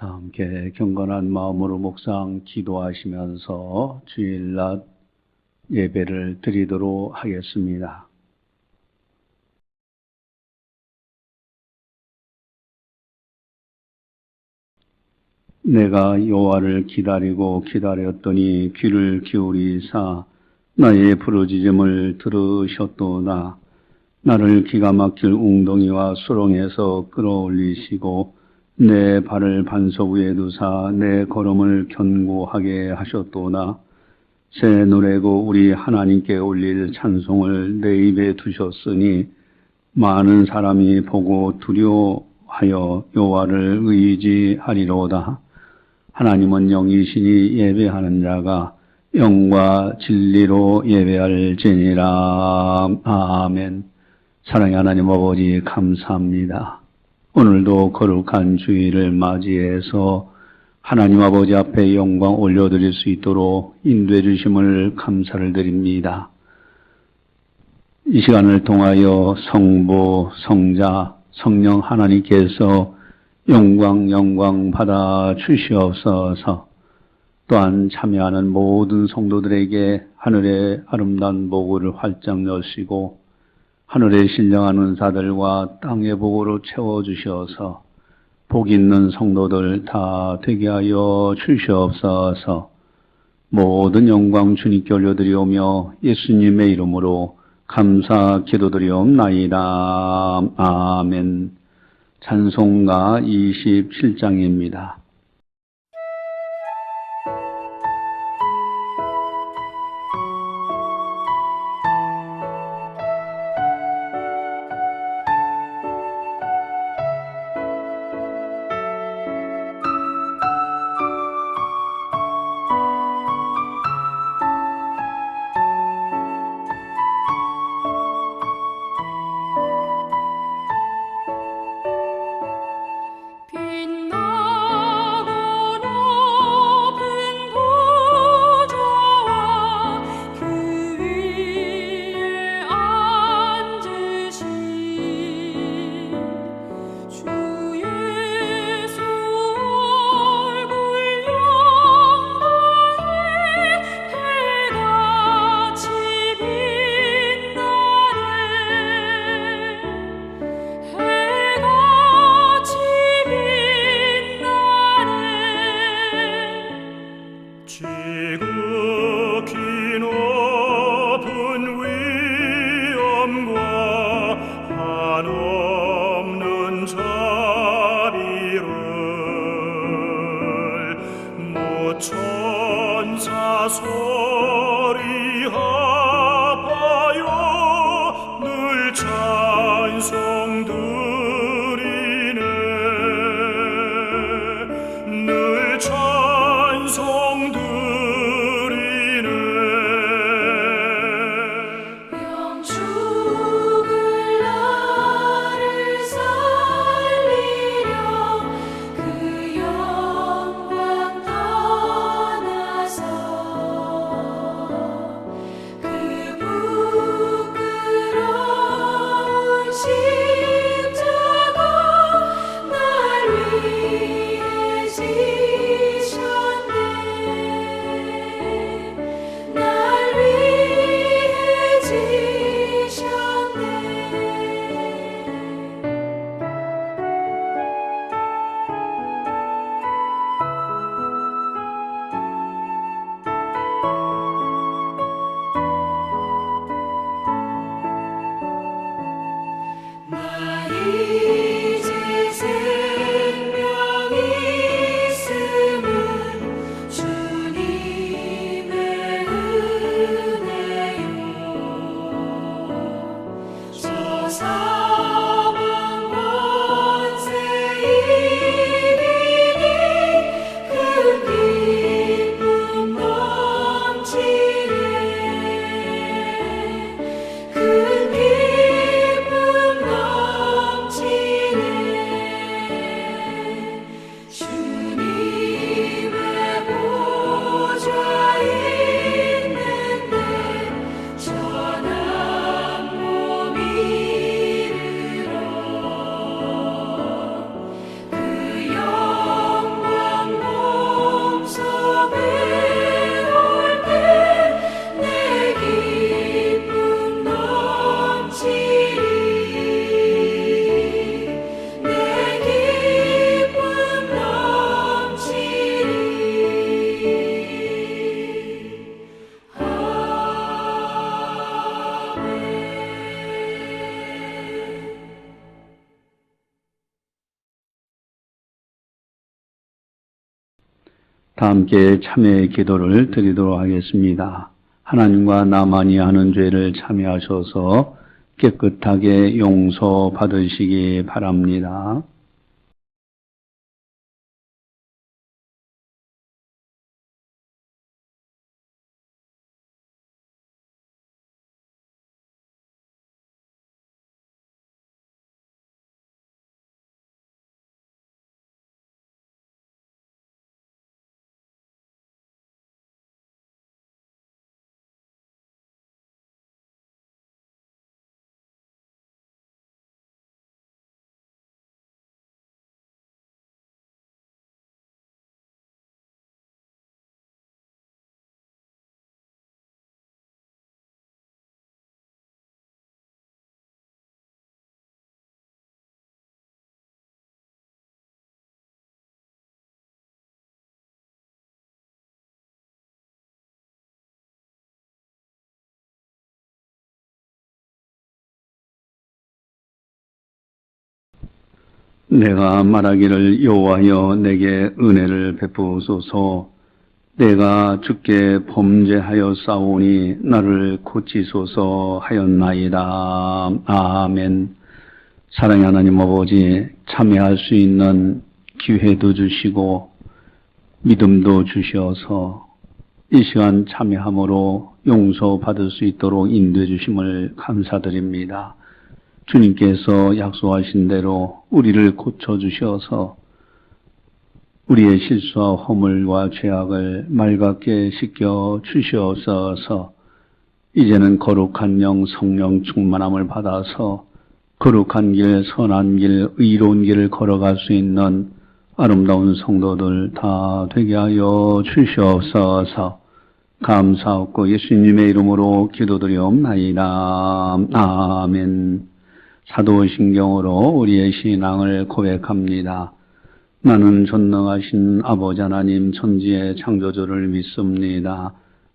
다 함께 경건한 마음으로 묵상 기도하시면서 주일낮 예배를 드리도록 하겠습니다. 내가 여호와를 기다리고 기다렸더니 귀를 기울이사 나의 부르짖음을 들으셨도다. 나를 기가 막힐 웅덩이와 수렁에서 끌어올리시고 내 발을 반석 위에 두사 내 걸음을 견고하게 하셨도다. 새 노래고 우리 하나님께 올릴 찬송을 내 입에 두셨으니 많은 사람이 보고 두려워하여 여호와를 의지하리로다. 하나님은 영이시니 예배하는 자가 영과 진리로 예배할지니라. 아멘. 사랑의 하나님 아버지 감사합니다. 오늘도 거룩한 주일을 맞이해서 하나님 아버지 앞에 영광 올려드릴 수 있도록 인도해 주심을 감사를 드립니다. 이 시간을 통하여 성부, 성자, 성령 하나님께서 영광 받아 주시옵소서. 또한 참여하는 모든 성도들에게 하늘의 아름다운 복을 활짝 여시고 하늘에 신령한 은사들과 땅의 복으로 채워주셔서 복 있는 성도들 다 되게 하여 주시옵소서. 모든 영광 주님께 올려드리오며 예수님의 이름으로 감사 기도드리옵나이다. 아멘. 찬송가 27장입니다. 다 함께 참회 기도를 드리도록 하겠습니다. 하나님과 나만이 하는 죄를 참회하셔서 깨끗하게 용서받으시기 바랍니다. 내가 말하기를 여호와여 내게 은혜를 베푸소서. 내가 주께 범죄하여 싸우니 나를 고치소서 하였나이다. 아멘. 사랑의 하나님 아버지, 참여할 수 있는 기회도 주시고 믿음도 주셔서 이 시간 참여함으로 용서받을 수 있도록 인도해 주심을 감사드립니다. 주님께서 약속하신 대로 우리를 고쳐주셔서 우리의 실수와 허물과 죄악을 맑게 씻겨 주시옵소서. 이제는 거룩한 영 성령 충만함을 받아서 거룩한 길, 선한 길, 의로운 길을 걸어갈 수 있는 아름다운 성도들 다 되게 하여 주시옵소서. 감사하고 예수님의 이름으로 기도드리옵나이다. 아멘. 사도신경으로 우리의 신앙을 고백합니다. 나는 전능하신 아버지 하나님 천지의 창조주를 믿습니다.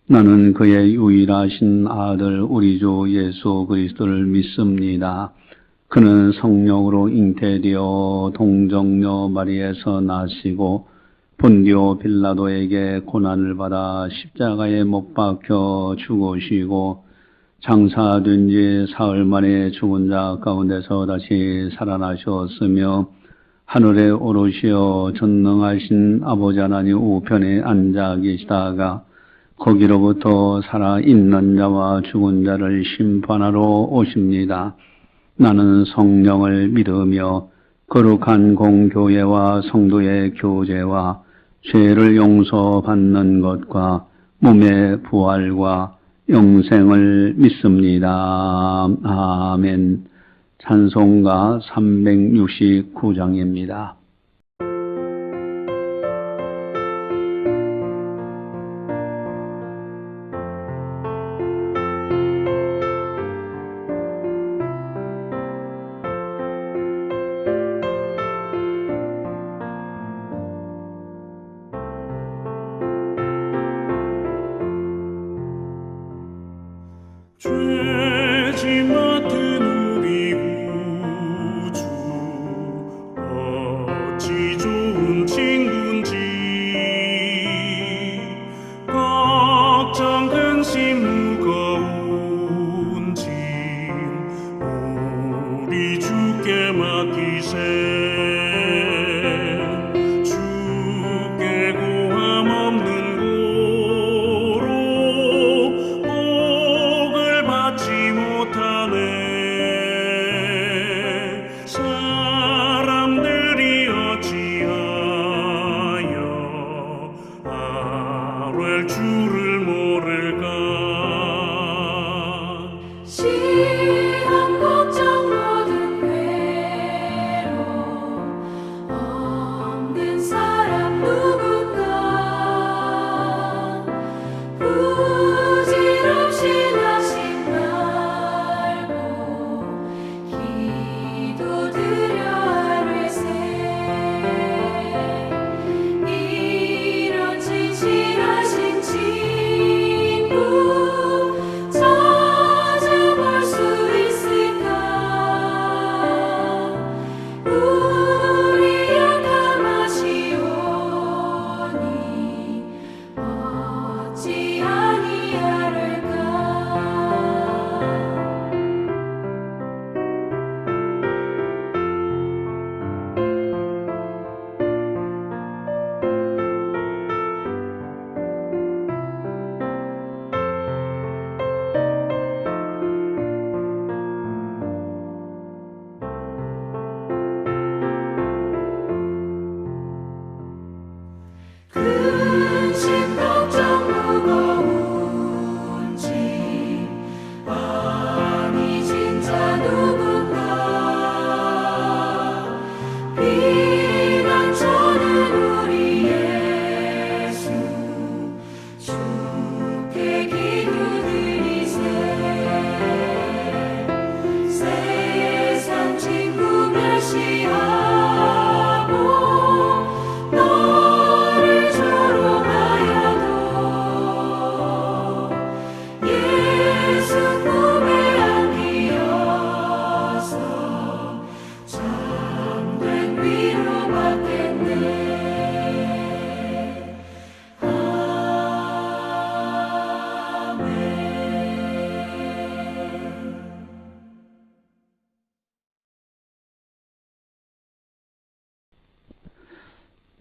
나는 그의 유일하신 아들 우리 주 예수 그리스도를 믿습니다. 그는 성령으로 잉태되어 동정녀 마리에서 나시고 본디오 빌라도에게 고난을 받아 십자가에 못 박혀 죽으시고 장사된 지 사흘 만에 죽은 자 가운데서 다시 살아나셨으며 하늘에 오르시어 전능하신 아버지 하나님 우편에 앉아 계시다가 거기로부터 살아있는 자와 죽은 자를 심판하러 오십니다. 나는 성령을 믿으며 거룩한 공교회와 성도의 교제와 죄를 용서받는 것과 몸의 부활과 영생을 믿습니다. 아멘. 찬송가 369장입니다. 죄짐 맡은 우리 구주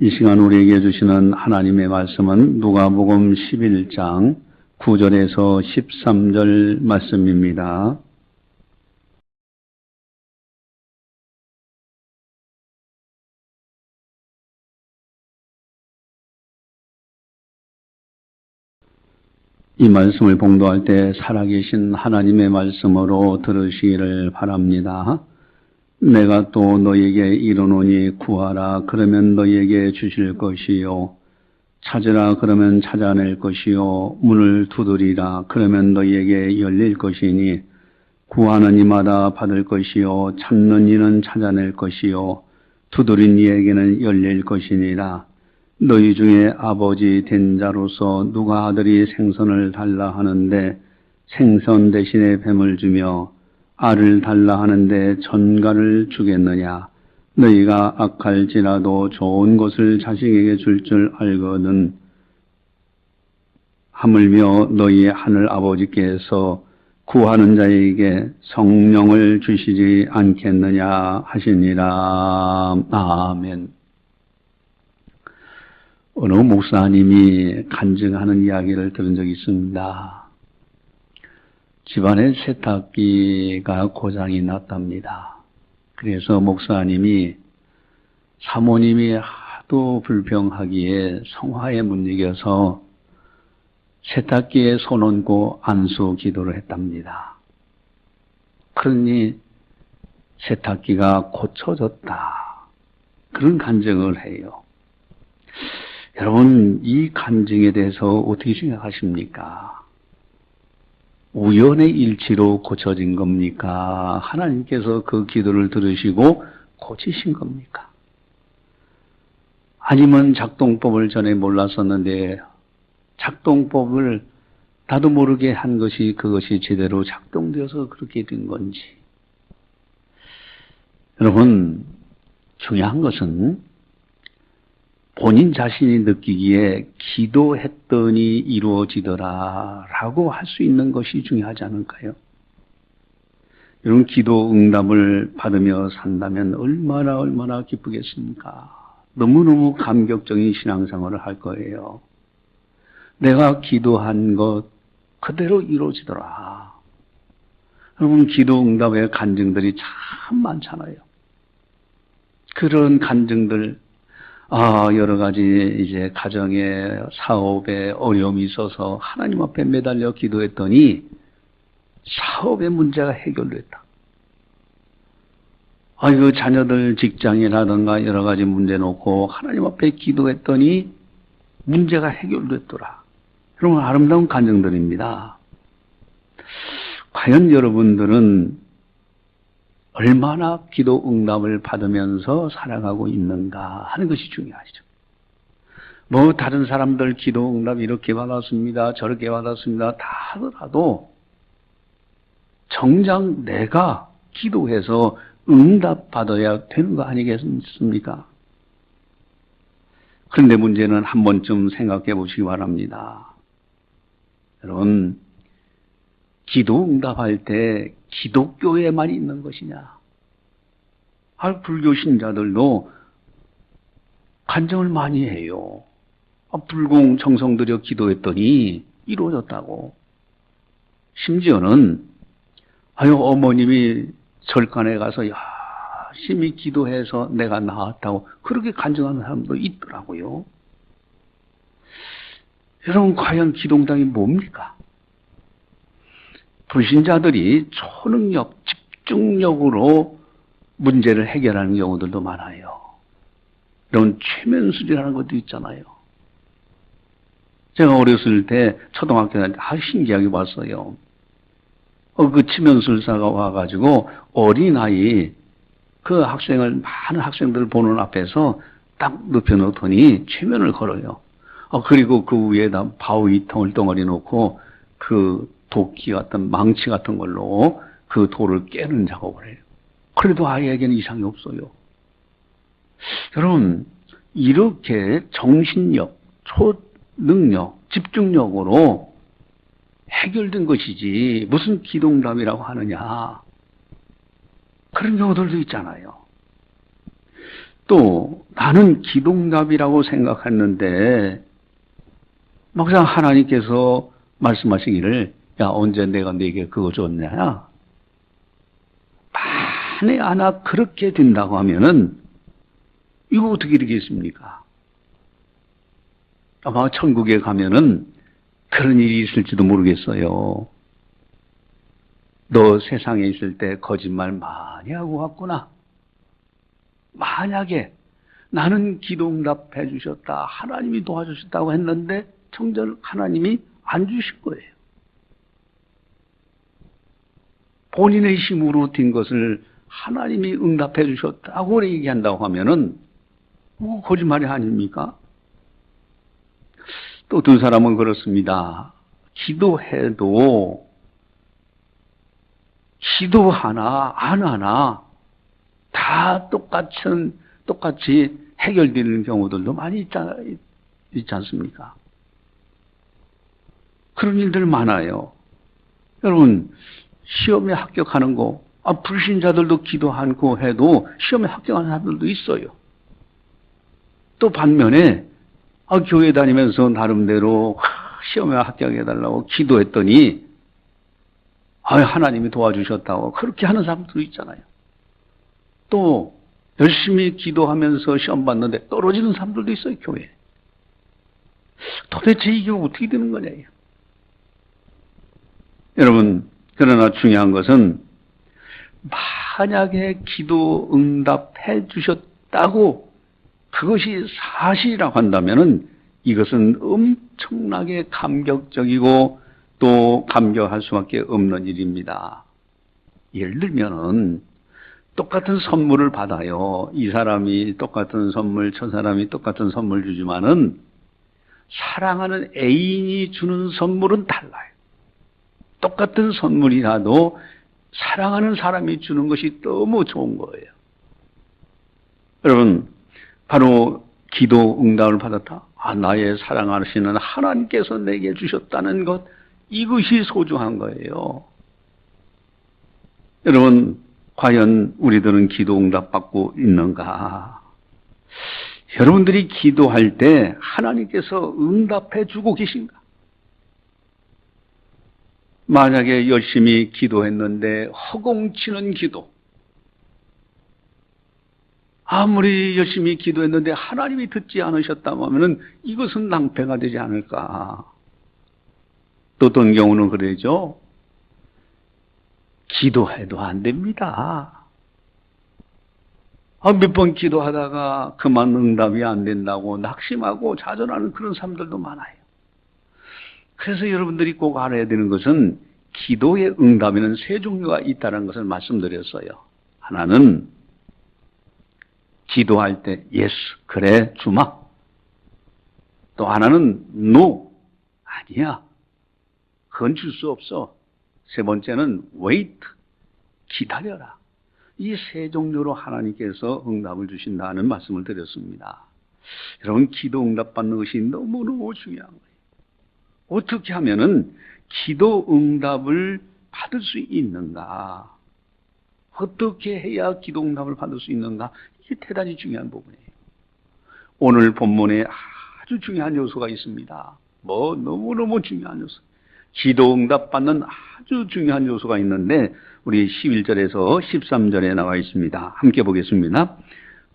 이 시간 우리에게 주시는 하나님의 말씀은 누가복음 11장 9절에서 13절 말씀입니다. 이 말씀을 봉독할 때 살아계신 하나님의 말씀으로 들으시기를 바랍니다. 내가 또 너에게 이르노니 구하라 그러면 너에게 주실 것이요 찾으라 그러면 찾아낼 것이요 문을 두드리라 그러면 너에게 열릴 것이니 구하는 이마다 받을 것이요 찾는 이는 찾아낼 것이요 두드린 이에게는 열릴 것이니라. 너희 중에 아버지 된 자로서 누가 아들이 생선을 달라 하는데 생선 대신에 뱀을 주며 알을 달라 하는데 전갈을 주겠느냐. 너희가 악할지라도 좋은 것을 자식에게 줄 줄 알거든. 하물며 너희 하늘 아버지께서 구하는 자에게 성령을 주시지 않겠느냐 하시니라. 아멘. 어느 목사님이 간증하는 이야기를 들은 적이 있습니다. 집안에 세탁기가 고장이 났답니다. 그래서 목사님이 사모님이 하도 불평하기에 성화에 못 이겨서 세탁기에 손 얹고 안수 기도를 했답니다. 그러니 세탁기가 고쳐졌다. 그런 간증을 해요. 여러분, 이 간증에 대해서 어떻게 생각하십니까? 우연의 일치로 고쳐진 겁니까? 하나님께서 그 기도를 들으시고 고치신 겁니까? 아니면 작동법을 전에 몰랐었는데 작동법을 나도 모르게 한 것이 그것이 제대로 작동되어서 그렇게 된 건지. 여러분, 중요한 것은 본인 자신이 느끼기에 기도했더니 이루어지더라 라고 할 수 있는 것이 중요하지 않을까요? 이런 기도 응답을 받으며 산다면 얼마나 기쁘겠습니까? 너무너무 감격적인 신앙생활을 할 거예요. 내가 기도한 것 그대로 이루어지더라. 여러분, 기도 응답의 간증들이 참 많잖아요. 그런 간증들, 여러 가지 이제 가정에 사업에 어려움이 있어서 하나님 앞에 매달려 기도했더니 사업의 문제가 해결됐다. 그 자녀들 직장이라든가 여러 가지 문제 놓고 하나님 앞에 기도했더니 문제가 해결됐더라. 여러분, 아름다운 간증들입니다. 과연 여러분들은 얼마나 기도 응답을 받으면서 살아가고 있는가 하는 것이 중요하죠. 다른 사람들 기도 응답 이렇게 받았습니다. 저렇게 받았습니다. 다 하더라도 정작 내가 기도해서 응답 받아야 되는 거 아니겠습니까? 그런데 문제는 한 번쯤 생각해 보시기 바랍니다. 여러분, 기도 응답할 때 기독교에만 있는 것이냐? 불교 신자들도 간증을 많이 해요. 불공 정성 들여 기도했더니 이루어졌다고. 심지어는 어머님이 절간에 가서 열심히 기도해서 내가 나았다고 그렇게 간증하는 사람도 있더라고요. 여러분, 과연 기도응답이 뭡니까? 불신자들이 초능력, 집중력으로 문제를 해결하는 경우들도 많아요. 이런 최면술이라는 것도 있잖아요. 제가 어렸을 때 초등학교 다닐 때 신기하게 봤어요. 그 치면술사가 와가지고 어린아이 그 많은 학생들 보는 앞에서 딱 눕혀놓더니 최면을 걸어요. 그리고 그 위에다 바위 덩어리 놓고 그 도끼 같은 망치 같은 걸로 그 돌을 깨는 작업을 해요. 그래도 아이에게는 이상이 없어요. 여러분, 이렇게 정신력, 초능력, 집중력으로 해결된 것이지 무슨 기도응답이라고 하느냐. 그런 경우들도 있잖아요. 또 나는 기도응답이라고 생각했는데 막상 하나님께서 말씀하시기를 야 언제 내가 네게 그거 줬냐. 만에 하나 그렇게 된다고 하면은 이거 어떻게 되겠습니까? 아마 천국에 가면은 그런 일이 있을지도 모르겠어요. 너 세상에 있을 때 거짓말 많이 하고 왔구나. 만약에 나는 기도응답해 주셨다. 하나님이 도와주셨다고 했는데 청절 하나님이 안 주실 거예요. 본인의 힘으로 된 것을 하나님이 응답해 주셨다고 얘기한다고 하면은 뭐 거짓말이 아닙니까? 또 두 사람은 그렇습니다. 기도해도 기도 하나 안 하나 다 똑같이 해결되는 경우들도 많이 있지 않습니까? 그런 일들 많아요. 여러분 시험에 합격하는 거 불신자들도 기도 않고 해도 시험에 합격하는 사람들도 있어요. 또 반면에 교회 다니면서 나름대로 시험에 합격해달라고 기도했더니 하나님이 도와주셨다고 그렇게 하는 사람들도 있잖아요. 또 열심히 기도하면서 시험 봤는데 떨어지는 사람들도 있어요. 교회에. 도대체 이게 어떻게 되는 거냐요. 여러분 그러나 중요한 것은 만약에 기도 응답해 주셨다고 그것이 사실이라고 한다면은 이것은 엄청나게 감격적이고 또 감격할 수밖에 없는 일입니다. 예를 들면은 똑같은 선물을 받아요. 이 사람이 똑같은 선물, 저 사람이 똑같은 선물 주지만은 사랑하는 애인이 주는 선물은 달라요. 똑같은 선물이라도 사랑하는 사람이 주는 것이 너무 좋은 거예요. 여러분, 바로 기도 응답을 받았다. 나의 사랑하시는 하나님께서 내게 주셨다는 것, 이것이 소중한 거예요. 여러분, 과연 우리들은 기도 응답 받고 있는가? 여러분들이 기도할 때 하나님께서 응답해 주고 계신가? 만약에 열심히 기도했는데 허공치는 기도, 아무리 열심히 기도했는데 하나님이 듣지 않으셨다면 이것은 낭패가 되지 않을까? 또 어떤 경우는 그러죠. 기도해도 안 됩니다. 몇 번 기도하다가 그만 응답이 안 된다고 낙심하고 좌절하는 그런 사람들도 많아요. 그래서 여러분들이 꼭 알아야 되는 것은 기도의 응답에는 세 종류가 있다는 것을 말씀드렸어요. 하나는 기도할 때 yes, 그래, 주마. 또 하나는 no, 아니야. 그건 줄 수 없어. 세 번째는 wait, 기다려라. 이 세 종류로 하나님께서 응답을 주신다는 말씀을 드렸습니다. 여러분, 기도 응답 받는 것이 너무너무 중요한 거예요. 어떻게 하면은 기도 응답을 받을 수 있는가? 어떻게 해야 기도 응답을 받을 수 있는가? 이게 대단히 중요한 부분이에요. 오늘 본문에 아주 중요한 요소가 있습니다. 너무너무 중요한 요소. 기도 응답 받는 아주 중요한 요소가 있는데 우리 11절에서 13절에 나와 있습니다. 함께 보겠습니다.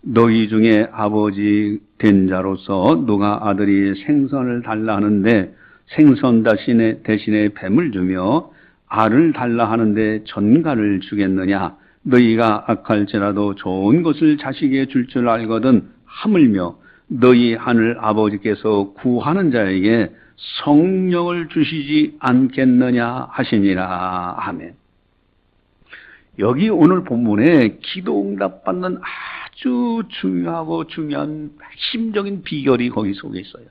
너희 중에 아버지 된 자로서 누가 아들이 생선을 달라 하는데 생선 대신에 뱀을 주며 알을 달라 하는데 전갈을 주겠느냐? 너희가 악할지라도 좋은 것을 자식에게 줄 줄 알거든 하물며 너희 하늘 아버지께서 구하는 자에게 성령을 주시지 않겠느냐 하시니라. 아멘. 여기 오늘 본문에 기도 응답 받는 아주 중요하고 중요한 핵심적인 비결이 거기 속에 있어요.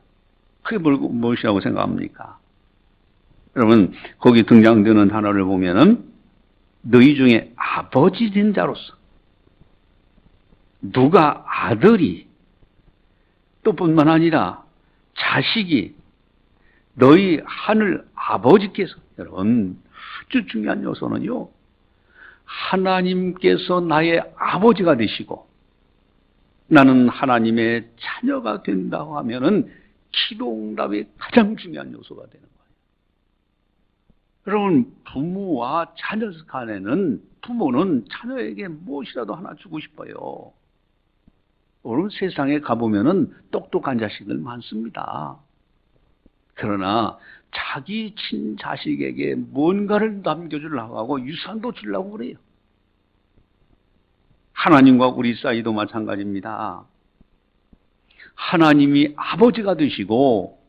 그게 무엇이라고 생각합니까? 여러분, 거기 등장되는 단어를 보면은 너희 중에 아버지 된 자로서 누가 아들이 또 뿐만 아니라 자식이 너희 하늘 아버지께서, 여러분 아주 중요한 요소는요, 하나님께서 나의 아버지가 되시고 나는 하나님의 자녀가 된다고 하면은 기도응답이 가장 중요한 요소가 되는 거예요. 여러분, 부모와 자녀 간에는 부모는 자녀에게 무엇이라도 하나 주고 싶어요. 오늘 세상에 가보면은 똑똑한 자식들 많습니다. 그러나 자기 친자식에게 뭔가를 남겨주려고 하고 유산도 주려고 그래요. 하나님과 우리 사이도 마찬가지입니다. 하나님이 아버지가 되시고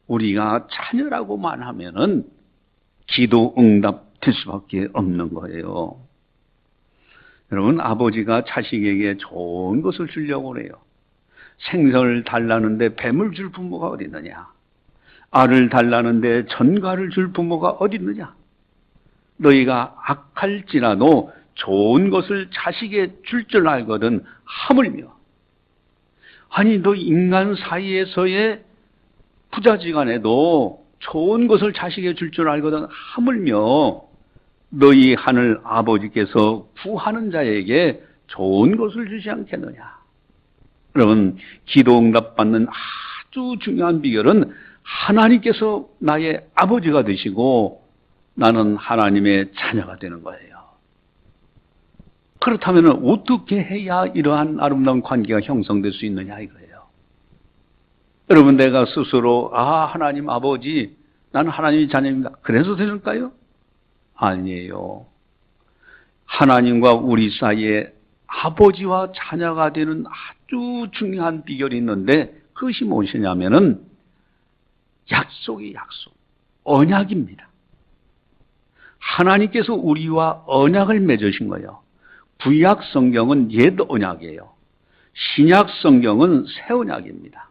우리가 자녀라고만 하면은 기도 응답될 수밖에 없는 거예요. 여러분, 아버지가 자식에게 좋은 것을 주려고 그래요. 생선을 달라는데 뱀을 줄 부모가 어디 있느냐? 알을 달라는데 전갈을 줄 부모가 어디 있느냐? 너희가 악할지라도 좋은 것을 자식에 줄 줄 알거든 하물며. 아니, 너 인간 사이에서의 부자지간에도 좋은 것을 자식에 줄 줄 알거든 하물며 너희 하늘 아버지께서 구하는 자에게 좋은 것을 주지 않겠느냐. 여러분, 기도 응답 받는 아주 중요한 비결은 하나님께서 나의 아버지가 되시고 나는 하나님의 자녀가 되는 거예요. 그렇다면 어떻게 해야 이러한 아름다운 관계가 형성될 수 있느냐 이거예요. 여러분, 내가 스스로 하나님 아버지, 나는 하나님의 자녀입니다. 그래서 되는가요? 아니에요. 하나님과 우리 사이에 아버지와 자녀가 되는 아주 중요한 비결이 있는데 그것이 무엇이냐면은 약속이 약속, 언약입니다. 하나님께서 우리와 언약을 맺으신 거예요. 구약 성경은 옛 언약이에요. 신약 성경은 새 언약입니다.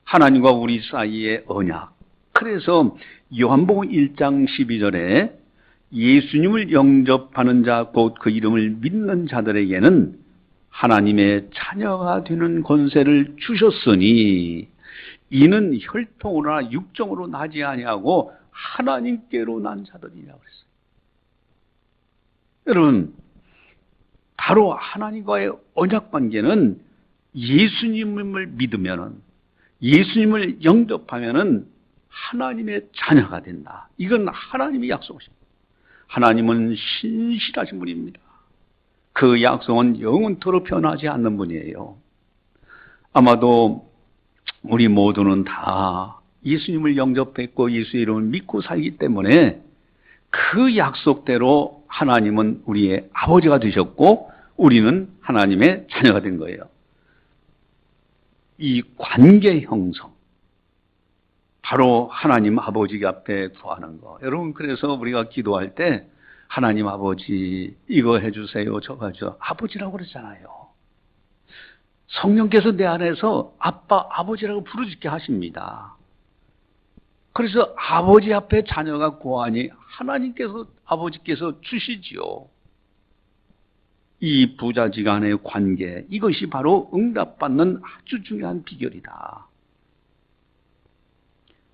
하나님과 우리 사이의 언약. 그래서 요한복음 1장 12절에 예수님을 영접하는 자, 곧 그 이름을 믿는 자들에게는 하나님의 자녀가 되는 권세를 주셨으니 이는 혈통으로나 육정으로 나지 아니하고 하나님께로 난 자들이라고 그랬어요. 여러분, 바로 하나님과의 언약 관계는 예수님을 믿으면은, 예수님을 영접하면은 하나님의 자녀가 된다. 이건 하나님이 약속하십니다. 하나님은 신실하신 분입니다. 그 약속은 영원토록 변하지 않는 분이에요. 아마도 우리 모두는 다 예수님을 영접했고 예수의 이름을 믿고 살기 때문에 그 약속대로 하나님은 우리의 아버지가 되셨고 우리는 하나님의 자녀가 된 거예요. 이 관계 형성, 바로 하나님 아버지 앞에 구하는 거. 여러분, 그래서 우리가 기도할 때 하나님 아버지 이거 해주세요, 저거 해주세요. 아버지라고 그러잖아요. 성령께서 내 안에서 아빠, 아버지라고 부르짖게 하십니다. 그래서 아버지 앞에 자녀가 구하니 하나님께서, 아버지께서 주시지요. 이 부자지간의 관계, 이것이 바로 응답받는 아주 중요한 비결이다.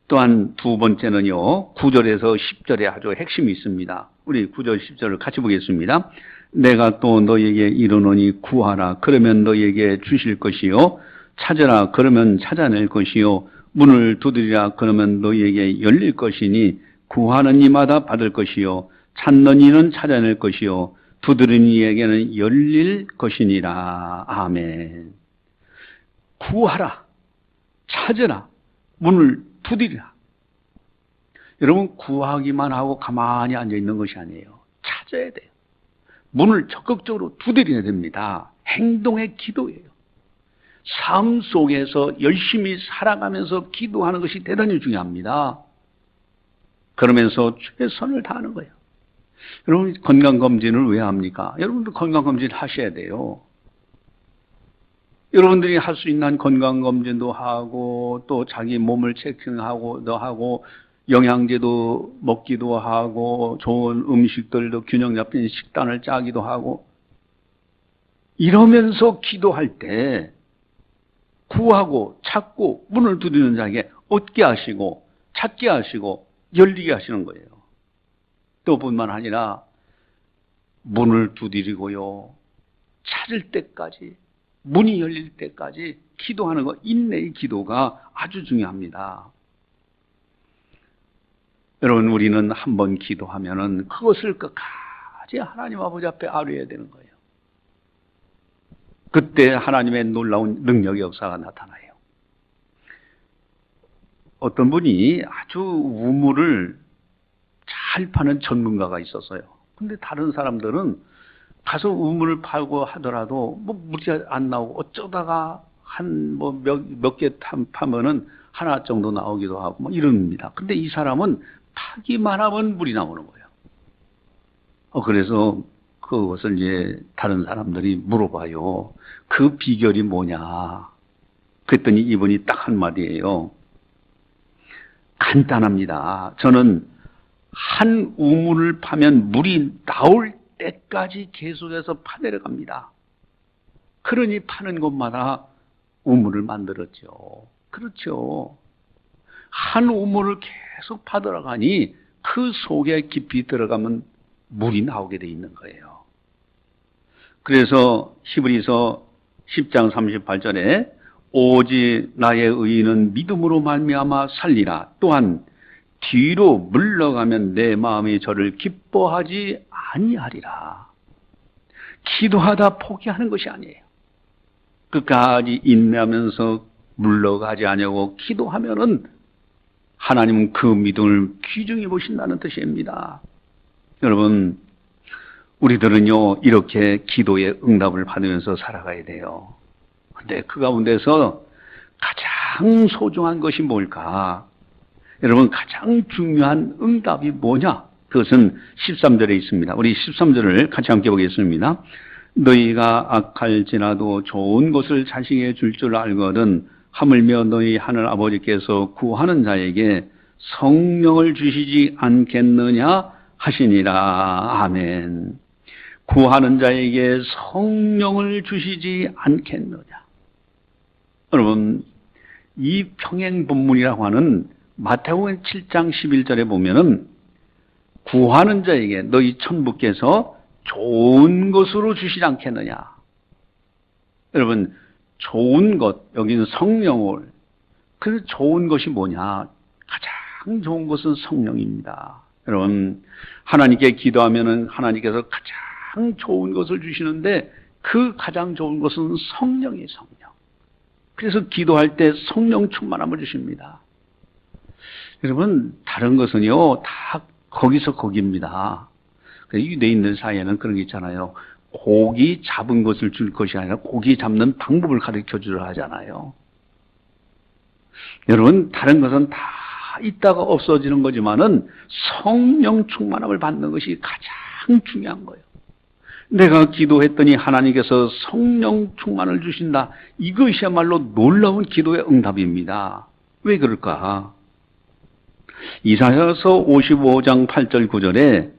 또한 두 번째는요, 9절에서 10절에 아주 핵심이 있습니다. 우리 9절 10절을 같이 보겠습니다. 내가 또 너에게 이르노니 구하라 그러면 너에게 주실 것이요, 찾으라 그러면 찾아낼 것이요, 문을 두드리라 그러면 너에게 열릴 것이니 구하는 이마다 받을 것이요, 찾는 이는 찾아낼 것이요, 두드리는 이에게는 열릴 것이니라. 아멘. 구하라, 찾으라, 문을 두드리라. 여러분, 구하기만 하고 가만히 앉아 있는 것이 아니에요. 찾아야 돼요. 문을 적극적으로 두드려야 됩니다. 행동의 기도예요. 삶 속에서 열심히 살아가면서 기도하는 것이 대단히 중요합니다. 그러면서 최선을 다하는 거예요. 여러분, 건강검진을 왜 합니까? 여러분도 건강검진 하셔야 돼요. 여러분들이 할 수 있는 건강검진도 하고 또 자기 몸을 체킹하고도 하고 영양제도 먹기도 하고 좋은 음식들도 균형 잡힌 식단을 짜기도 하고 이러면서 기도할 때 구하고 찾고 문을 두드리는 자에게 얻게 하시고 찾게 하시고 열리게 하시는 거예요. 또 뿐만 아니라 문을 두드리고요, 찾을 때까지 문이 열릴 때까지 기도하는 거, 인내의 기도가 아주 중요합니다. 여러분, 우리는 한번 기도하면은 그것을 끝까지 하나님 아버지 앞에 아뢰어야 되는 거예요. 그때 하나님의 놀라운 능력의 역사가 나타나요. 어떤 분이 아주 우물을 잘 파는 전문가가 있었어요. 근데 다른 사람들은 가서 우물을 팔고 하더라도 뭐 물이 안 나오고 어쩌다가 한 뭐 몇 개 파면은 하나 정도 나오기도 하고 뭐 이럽니다. 근데 이 사람은 파기만 하면 물이 나오는 거예요. 그래서 그것을 이제 다른 사람들이 물어봐요. 그 비결이 뭐냐? 그랬더니 이분이 딱 한마디예요. 간단합니다. 저는 한 우물을 파면 물이 나올 때까지 계속해서 파내려갑니다. 그러니 파는 곳마다 우물을 만들었죠. 그렇죠. 한 우물을 계속 파들어가니 그 속에 깊이 들어가면 물이 나오게 돼 있는 거예요. 그래서 히브리서 10장 38절에 오직 나의 의인은 믿음으로 말미암아 살리라. 또한 뒤로 물러가면 내 마음이 저를 기뻐하지 아니하리라. 기도하다 포기하는 것이 아니에요. 끝까지 인내하면서 물러가지 아니하고 기도하면은 하나님은 그 믿음을 귀중히 보신다는 뜻입니다. 여러분, 우리들은요 이렇게 기도의 응답을 받으면서 살아가야 돼요. 근데 그 가운데서 가장 소중한 것이 뭘까? 여러분, 가장 중요한 응답이 뭐냐? 그것은 13절에 있습니다. 우리 13절을 같이 함께 보겠습니다. 너희가 악할지라도 좋은 것을 자식에게 줄 줄 알거든 하물며 너희 하늘 아버지께서 구하는 자에게 성령을 주시지 않겠느냐 하시니라. 아멘. 구하는 자에게 성령을 주시지 않겠느냐. 여러분, 이 평행 본문이라고 하는 마태복음 7장 11절에 보면은 구하는 자에게 너희 천부께서 좋은 것으로 주시지 않겠느냐. 여러분, 좋은 것, 여기는 성령을. 그래서 좋은 것이 뭐냐? 가장 좋은 것은 성령입니다. 여러분, 하나님께 기도하면은 하나님께서 가장 좋은 것을 주시는데 그 가장 좋은 것은 성령이에요, 성령. 그래서 기도할 때 성령 충만함을 주십니다. 여러분, 다른 것은요, 다 거기서 거기입니다. 유대인들 사이에는 그런 게 있잖아요. 고기 잡은 것을 줄 것이 아니라 고기 잡는 방법을 가르쳐 주려 하잖아요. 여러분, 다른 것은 다 있다가 없어지는 거지만은 성령 충만함을 받는 것이 가장 중요한 거예요. 내가 기도했더니 하나님께서 성령 충만을 주신다. 이것이야말로 놀라운 기도의 응답입니다. 왜 그럴까? 이사야서 55장 8절 9절에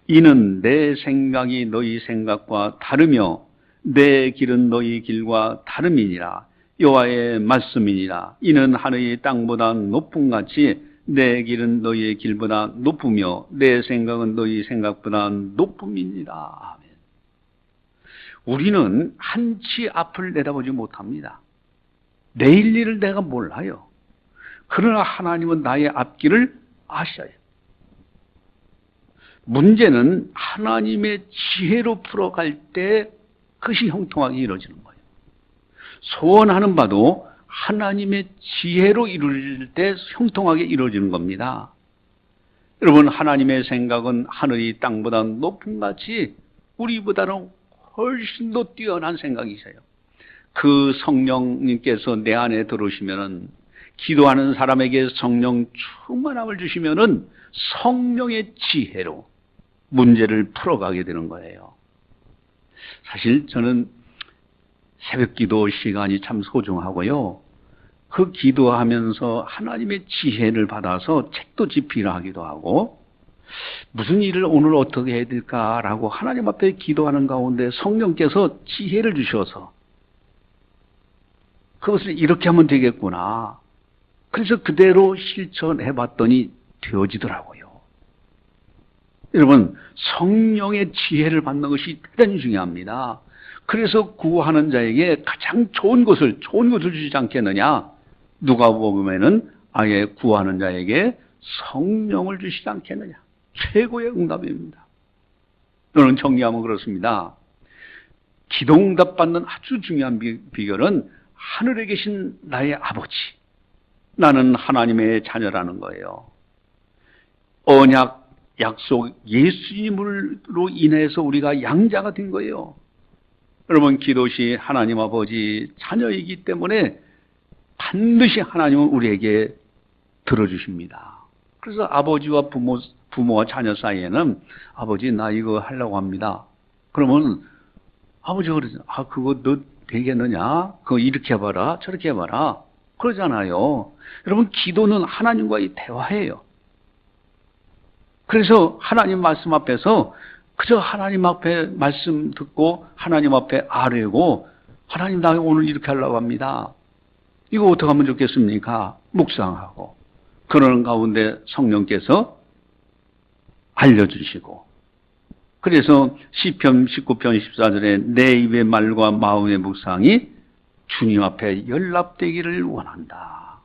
이는 내 생각이 너희 생각과 다르며 내 길은 너희 길과 다름이니라. 여호와의 말씀이니라. 이는 하늘이 땅보다 높음같이 내 길은 너희의 길보다 높으며 내 생각은 너희 생각보다 높음이니라. 아멘. 우리는 한치 앞을 내다보지 못합니다. 내일 일을 내가 몰라요. 그러나 하나님은 나의 앞길을 아셔요. 문제는 하나님의 지혜로 풀어갈 때 그것이 형통하게 이루어지는 거예요. 소원하는 바도 하나님의 지혜로 이루어질 때 형통하게 이루어지는 겁니다. 여러분, 하나님의 생각은 하늘이 땅보다 높음같이 우리보다는 훨씬 더 뛰어난 생각이세요. 그 성령님께서 내 안에 들어오시면은, 기도하는 사람에게 성령 충만함을 주시면은 성령의 지혜로 문제를 풀어가게 되는 거예요. 사실 저는 새벽 기도 시간이 참 소중하고요. 그 기도하면서 하나님의 지혜를 받아서 책도 집필을 하기도 하고, 무슨 일을 오늘 어떻게 해야 될까라고 하나님 앞에 기도하는 가운데 성령께서 지혜를 주셔서 그것을 이렇게 하면 되겠구나. 그래서 그대로 실천해 봤더니 되어지더라고요. 여러분, 성령의 지혜를 받는 것이 대단히 중요합니다. 그래서 구하는 자에게 가장 좋은 것을 주시지 않겠느냐? 누가복음에는 아예 구하는 자에게 성령을 주시지 않겠느냐? 최고의 응답입니다. 저는 정리하면 그렇습니다. 기도 응답 받는 아주 중요한 비결은 하늘에 계신 나의 아버지, 나는 하나님의 자녀라는 거예요. 언약, 약속, 예수님으로 인해서 우리가 양자가 된 거예요. 여러분, 기도시 하나님 아버지 자녀이기 때문에 반드시 하나님은 우리에게 들어주십니다. 그래서 아버지와 부모와 자녀 사이에는 아버지 나 이거 하려고 합니다. 그러면 아버지가 그러죠. 아 그거 너 되겠느냐? 그거 이렇게 해봐라 저렇게 해봐라 그러잖아요. 여러분, 기도는 하나님과의 대화예요. 그래서 하나님 말씀 앞에서 그저 하나님 앞에 말씀 듣고 하나님 앞에 아뢰고, 하나님 나 오늘 이렇게 하려고 합니다. 이거 어떻게 하면 좋겠습니까? 묵상하고 그러는 가운데 성령께서 알려주시고, 그래서 시편 19편 14절에 내 입의 말과 마음의 묵상이 주님 앞에 연락되기를 원한다.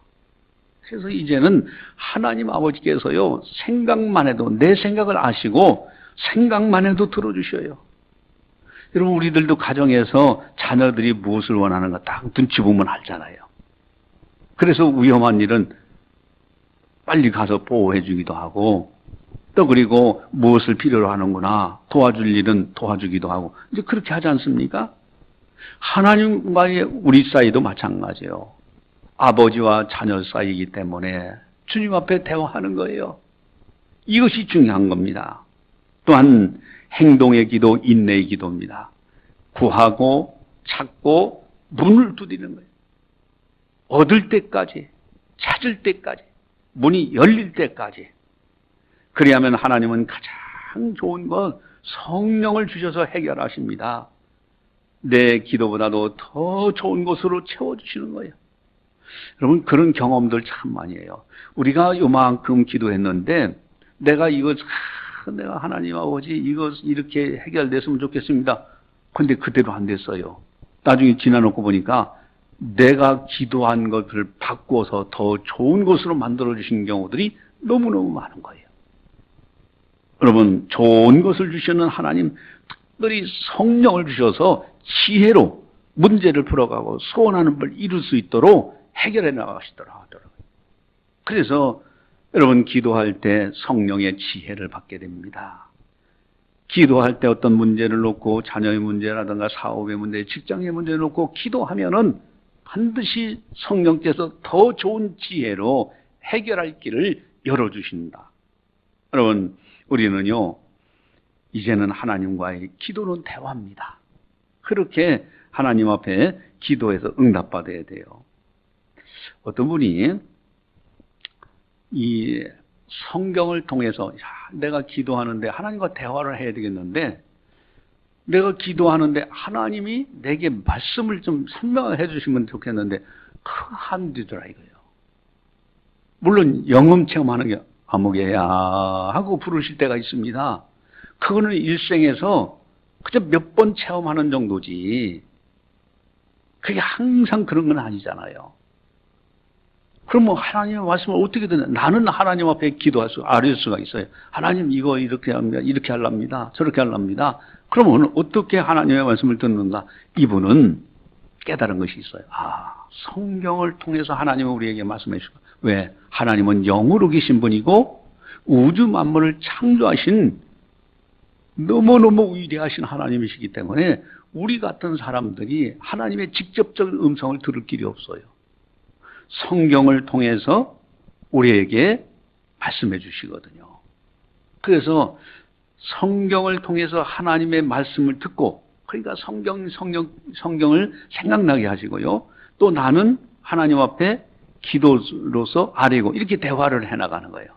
그래서 이제는 하나님 아버지께서요, 생각만 해도, 내 생각을 아시고 생각만 해도 들어주셔요. 여러분, 우리들도 가정에서 자녀들이 무엇을 원하는가 딱 눈치 보면 알잖아요. 그래서 위험한 일은 빨리 가서 보호해 주기도 하고, 또 그리고 무엇을 필요로 하는구나 도와줄 일은 도와주기도 하고, 이제 그렇게 하지 않습니까? 하나님과의 우리 사이도 마찬가지예요. 아버지와 자녀 사이이기 때문에 주님 앞에 대화하는 거예요. 이것이 중요한 겁니다. 또한 행동의 기도, 인내의 기도입니다. 구하고 찾고 문을 두드리는 거예요. 얻을 때까지, 찾을 때까지, 문이 열릴 때까지. 그리하면 하나님은 가장 좋은 건 성령을 주셔서 해결하십니다. 내 기도보다도 더 좋은 것으로 채워주시는 거예요. 여러분, 그런 경험들 참 많이 해요. 우리가 요만큼 기도했는데 내가 하나님 아버지 이거 이렇게 해결됐으면 좋겠습니다. 근데 그대로 안 됐어요. 나중에 지나놓고 보니까 내가 기도한 것을 바꿔서 더 좋은 것으로 만들어주신 경우들이 너무너무 많은 거예요. 여러분, 좋은 것을 주시는 하나님, 특별히 성령을 주셔서 지혜로 문제를 풀어가고 소원하는 걸 이룰 수 있도록 해결해 나가시더라고요. 그래서 여러분, 기도할 때 성령의 지혜를 받게 됩니다. 기도할 때 어떤 문제를 놓고, 자녀의 문제라든가 사업의 문제, 직장의 문제를 놓고 기도하면은 반드시 성령께서 더 좋은 지혜로 해결할 길을 열어주신다. 여러분, 우리는요, 이제는 하나님과의 기도는 대화입니다. 그렇게 하나님 앞에 기도해서 응답받아야 돼요. 어떤 분이 이 성경을 통해서, 내가 기도하는데 하나님과 대화를 해야 되겠는데, 내가 기도하는데 하나님이 내게 말씀을 좀 설명을 해주시면 좋겠는데 그거 안 되더라 이거예요. 물론 영험 체험하는 게 아무개야 하고 부르실 때가 있습니다. 그거는 일생에서 그저 몇 번 체험하는 정도지, 그게 항상 그런 건 아니잖아요. 그러면 하나님의 말씀을 어떻게 듣냐? 나는 하나님 앞에 기도할 아뢰 수가 있어요. 하나님 이거 이렇게 합니다. 이렇게 하랍니다. 저렇게 하랍니다. 그러면 어떻게 하나님의 말씀을 듣는가? 이분은 깨달은 것이 있어요. 성경을 통해서 하나님은 우리에게 말씀해 주시고, 왜? 하나님은 영으로 계신 분이고 우주 만물을 창조하신 너무너무 위대하신 하나님이시기 때문에 우리 같은 사람들이 하나님의 직접적인 음성을 들을 길이 없어요. 성경을 통해서 우리에게 말씀해 주시거든요. 그래서 성경을 통해서 하나님의 말씀을 듣고, 그러니까 성경을 생각나게 하시고요. 또 나는 하나님 앞에 기도로서 아뢰고 이렇게 대화를 해나가는 거예요.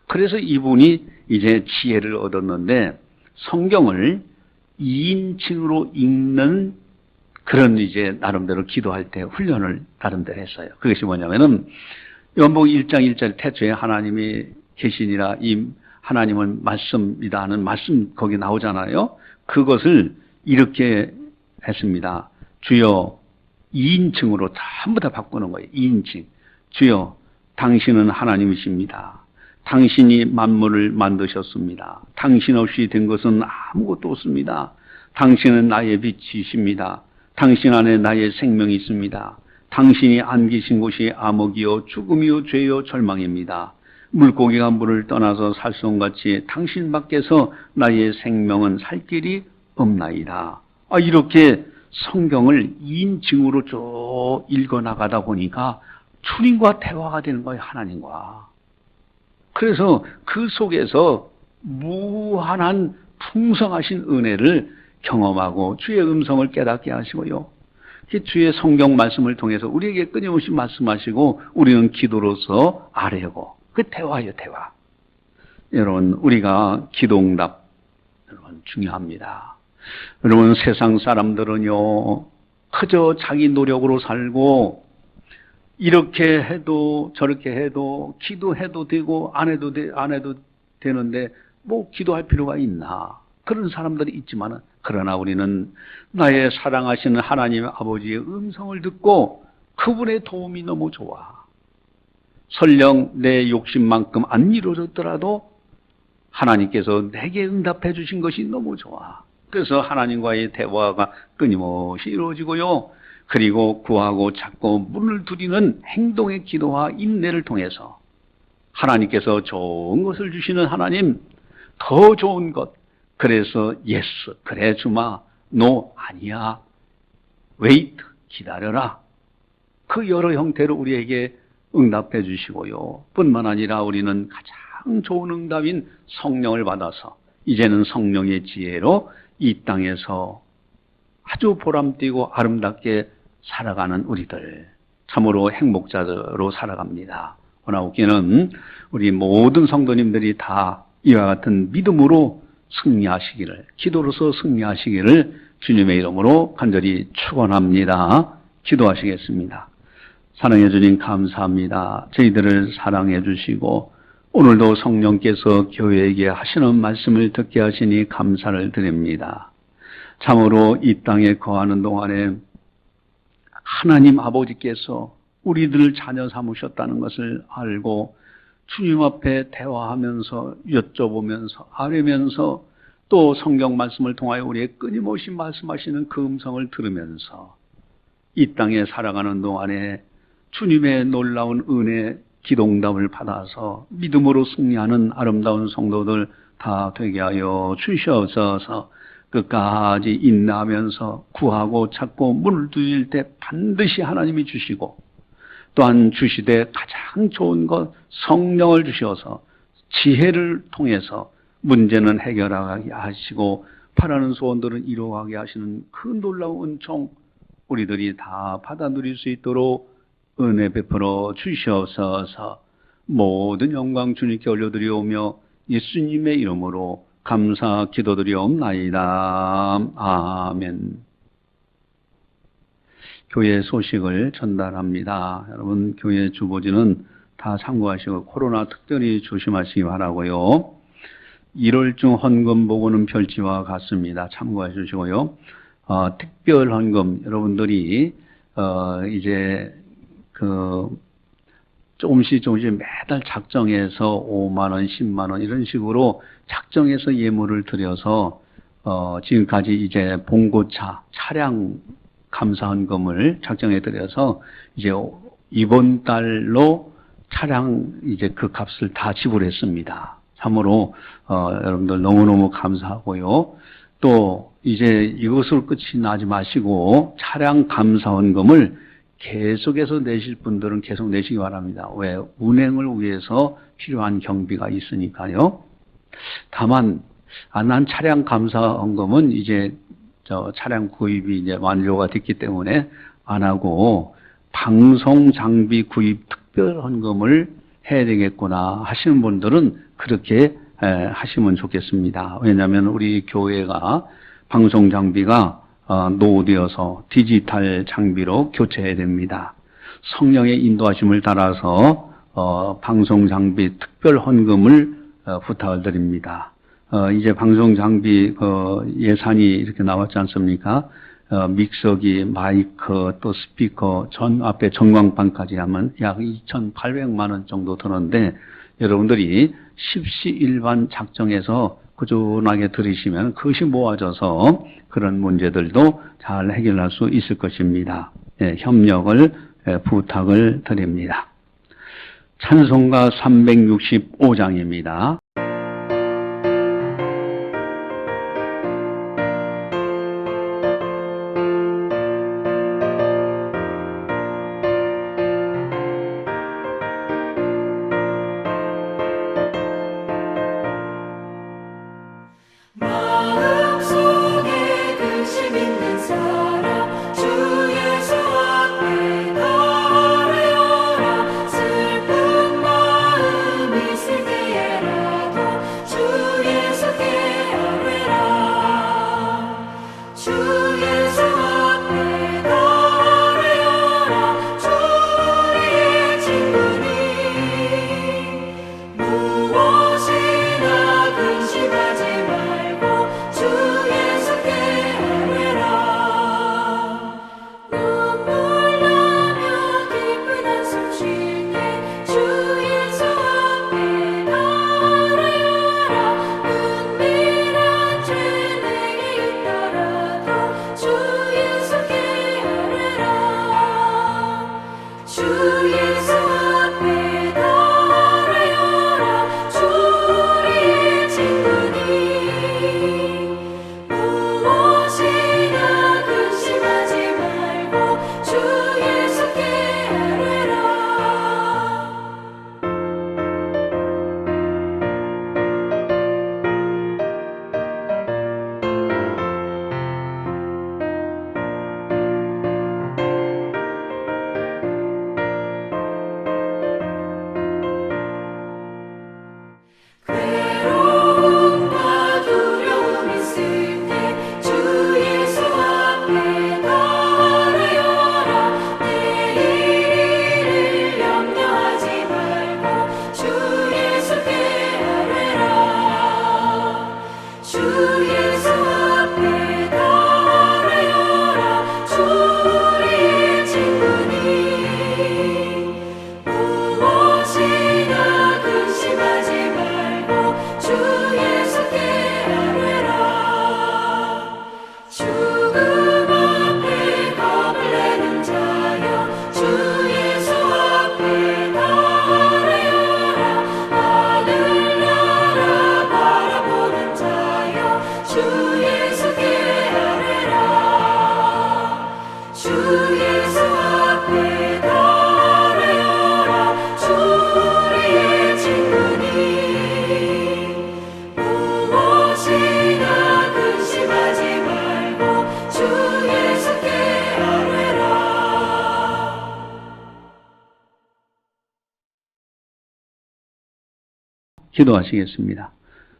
그래서 이분이 이제 지혜를 얻었는데 성경을 2인칭으로 읽는 그런 이제 나름대로 기도할 때 훈련을 나름대로 했어요. 그것이 뭐냐면은 요한복음 1장 1절 태초에 하나님이 계시니라, 이 하나님은 말씀이다 하는 말씀 거기 나오잖아요. 그것을 이렇게 했습니다. 주여 2인칭으로 전부 다 바꾸는 거예요. 2인칭. 주여 당신은 하나님이십니다. 당신이 만물을 만드셨습니다. 당신 없이 된 것은 아무것도 없습니다. 당신은 나의 빛이십니다. 당신 안에 나의 생명이 있습니다. 당신이 안 계신 곳이 암흑이요 죽음이요 죄요 절망입니다. 물고기가 물을 떠나서 살성같이 당신 밖에서 나의 생명은 살 길이 없나이다. 이렇게 성경을 2인칭으로 쭉 읽어나가다 보니까 주님과 대화가 되는 거예요. 하나님과. 그래서 그 속에서 무한한 풍성하신 은혜를 경험하고 주의 음성을 깨닫게 하시고요. 주의 성경 말씀을 통해서 우리에게 끊임없이 말씀하시고 우리는 기도로서 아뢰고 그 대화예요. 대화. 여러분 우리가 기도응답 여러분 중요합니다. 여러분 세상 사람들은요 그저 자기 노력으로 살고 이렇게 해도 저렇게 해도 기도해도 되고 안 해도 되는데 뭐 기도할 필요가 있나 그런 사람들이 있지만 그러나 우리는 나의 사랑하시는 하나님 아버지의 음성을 듣고 그분의 도움이 너무 좋아. 설령 내 욕심만큼 안 이루어졌더라도 하나님께서 내게 응답해 주신 것이 너무 좋아. 그래서 하나님과의 대화가 끊임없이 이루어지고요. 그리고 구하고 찾고 문을 두드리는 행동의 기도와 인내를 통해서 하나님께서 좋은 것을 주시는 하나님, 더 좋은 것. 그래서 yes, 그래 주마, no, 아니야, wait, 기다려라. 그 여러 형태로 우리에게 응답해 주시고요. 뿐만 아니라 우리는 가장 좋은 응답인 성령을 받아서 이제는 성령의 지혜로 이 땅에서 아주 보람되고 아름답게 살아가는 우리들, 참으로 행복자로 살아갑니다. 그러나 웃기는 우리 모든 성도님들이 다 이와 같은 믿음으로 승리하시기를, 기도로서 승리하시기를 주님의 이름으로 간절히 축원합니다. 기도하시겠습니다. 사랑해 주님 감사합니다. 저희들을 사랑해 주시고 오늘도 성령께서 교회에게 하시는 말씀을 듣게 하시니 감사를 드립니다. 참으로 이 땅에 거하는 동안에 하나님 아버지께서 우리들을 자녀 삼으셨다는 것을 알고 주님 앞에 대화하면서 여쭤보면서 아뢰면서 또 성경 말씀을 통하여 우리의 끊임없이 말씀하시는 그 음성을 들으면서 이 땅에 살아가는 동안에 주님의 놀라운 은혜 기도응답을 받아서 믿음으로 승리하는 아름다운 성도들 다 되게 하여 주시옵소서. 끝까지 인내하면서 구하고 찾고 문을 두드릴 때 반드시 하나님이 주시고 또한 주시되 가장 좋은 것 성령을 주셔서 지혜를 통해서 문제는 해결하게 하시고 바라는 소원들은 이루어가게 하시는 그 놀라운 은총 우리들이 다 받아 누릴 수 있도록 은혜 베풀어 주시옵소서. 모든 영광 주님께 올려드리오며 예수님의 이름으로 감사 기도드리옵나이다. 아멘. 교회 소식을 전달합니다. 여러분 교회 주보지는 다 참고하시고 코로나 특별히 조심하시기 바라고요. 1월 중 헌금 보고는 별지와 같습니다. 참고해 주시고요. 특별 헌금 여러분들이 이제 조금씩 매달 작정해서 5만 원, 10만 원 이런 식으로 작정해서 예물을 드려서 지금까지 이제 봉고차 차량 감사헌금을 작정해 드려서 이제 이번 달로 차량 이제 그 값을 다 지불했습니다. 참으로 여러분들 너무너무 감사하고요. 또 이제 이것으로 끝이 나지 마시고 차량 감사헌금을 계속해서 내실 분들은 계속 내시기 바랍니다. 왜? 운행을 위해서 필요한 경비가 있으니까요. 다만 난 차량 감사헌금은 이제 차량 구입이 이제 완료가 됐기 때문에 안 하고 방송 장비 구입 특별 헌금을 해야 되겠구나 하시는 분들은 그렇게 하시면 좋겠습니다. 왜냐하면 우리 교회가 방송 장비가 노후되어서 디지털 장비로 교체해야 됩니다. 성령의 인도하심을 따라서 방송 장비 특별 헌금을 부탁을 드립니다. 이제 방송 장비 예산이 이렇게 나왔지 않습니까? 믹서기, 마이크, 또 스피커, 전 앞에 전광판까지 하면 약 2,800만 원 정도 드는데 여러분들이 십시일반 작정해서 꾸준하게 들으시면 그것이 모아져서 그런 문제들도 잘 해결할 수 있을 것입니다. 예, 협력을 부탁을 드립니다. 찬송가 365장입니다. 기도하시겠습니다.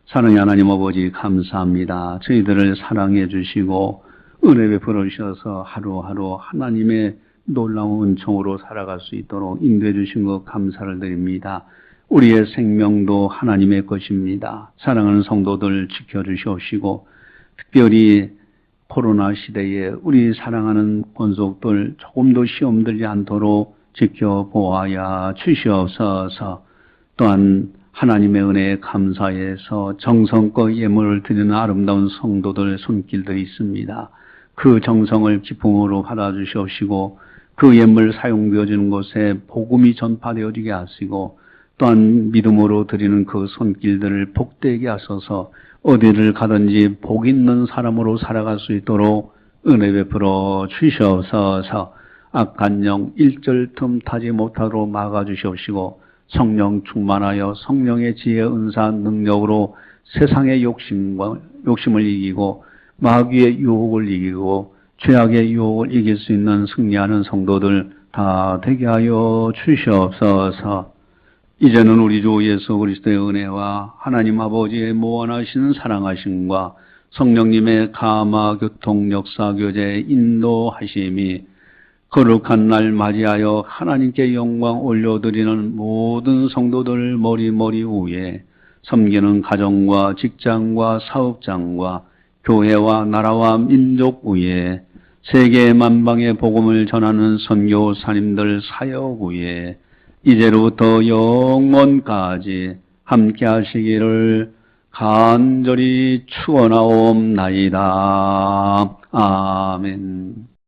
사랑의 하나님 아버지 감사합니다. 저희들을 사랑해 주시고 은혜 베풀어 주셔서 하루하루 하나님의 놀라운 은총으로 살아갈 수 있도록 인도해 주신 것 감사를 드립니다. 우리의 생명도 하나님의 것입니다. 사랑하는 성도들 지켜주시옵시고 특별히 코로나 시대에 우리 사랑하는 권속들 조금도 시험 들지 않도록 지켜보아야 주시옵소서. 또한 하나님의 은혜에 감사해서 정성껏 예물을 드리는 아름다운 성도들 손길들이 있습니다. 그 정성을 기쁨으로 받아주시옵시고 그 예물 사용되어지는 곳에 복음이 전파되어지게 하시고 또한 믿음으로 드리는 그 손길들을 복되게 하소서 어디를 가든지 복 있는 사람으로 살아갈 수 있도록 은혜 베풀어 주시옵소서. 악한 영 일절 틈 타지 못하도록 막아주시옵시고 성령 충만하여 성령의 지혜, 은사, 능력으로 세상의 욕심을 이기고 마귀의 유혹을 이기고 죄악의 유혹을 이길 수 있는 승리하는 성도들 다 되게 하여 주시옵소서. 이제는 우리 주 예수 그리스도의 은혜와 하나님 아버지의 무한하신 사랑하심과 성령님의 감화, 교통, 역사, 교제, 인도하심이 거룩한 날 맞이하여 하나님께 영광 올려드리는 모든 성도들 머리 위에 섬기는 가정과 직장과 사업장과 교회와 나라와 민족 위에 세계 만방의 복음을 전하는 선교사님들 사역 후에 이제로부터 영원까지 함께 하시기를 간절히 축원하옵나이다. 아멘.